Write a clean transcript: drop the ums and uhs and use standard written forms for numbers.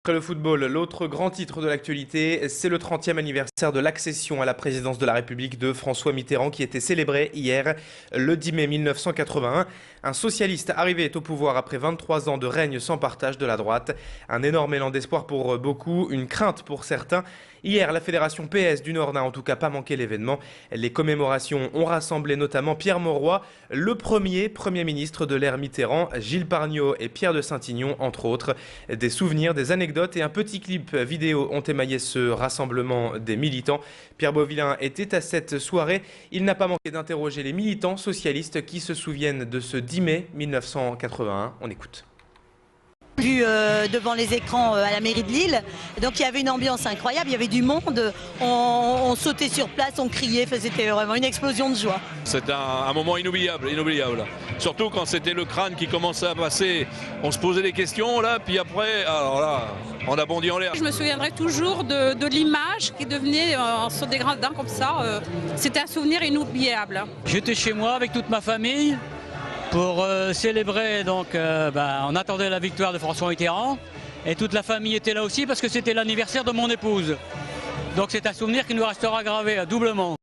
Après le football, l'autre grand titre de l'actualité, c'est le 30e anniversaire de l'accession à la présidence de la République de François Mitterrand qui était célébré hier, le 10 mai 1981. Un socialiste arrivé au pouvoir après 23 ans de règne sans partage de la droite. Un énorme élan d'espoir pour beaucoup, une crainte pour certains. Hier, la fédération PS du Nord n'a en tout cas pas manqué l'événement. Les commémorations ont rassemblé notamment Pierre Mauroy, le Premier ministre de l'ère Mitterrand, Gilles Pargneaux et Pierre de Saint-Ignon, entre autres. Des souvenirs, des anecdotes et un petit clip vidéo ont émaillé ce rassemblement des militants. Pierre Beauvillain était à cette soirée. Il n'a pas manqué d'interroger les militants socialistes qui se souviennent de ce 10 mai 1981. On écoute. Vu devant les écrans à la mairie de Lille, donc il y avait une ambiance incroyable, il y avait du monde, on sautait sur place, on criait, c'était vraiment une explosion de joie. C'est un moment inoubliable. Surtout quand c'était le crâne qui commençait à passer, on se posait des questions là, puis après, alors là, on a bondi en l'air. Je me souviendrai toujours de l'image qui devenait sur des gradins comme ça, c'était un souvenir inoubliable. J'étais chez moi avec toute ma famille pour célébrer, donc on attendait la victoire de François Mitterrand et toute la famille était là aussi parce que c'était l'anniversaire de mon épouse. Donc c'est un souvenir qui nous restera gravé doublement.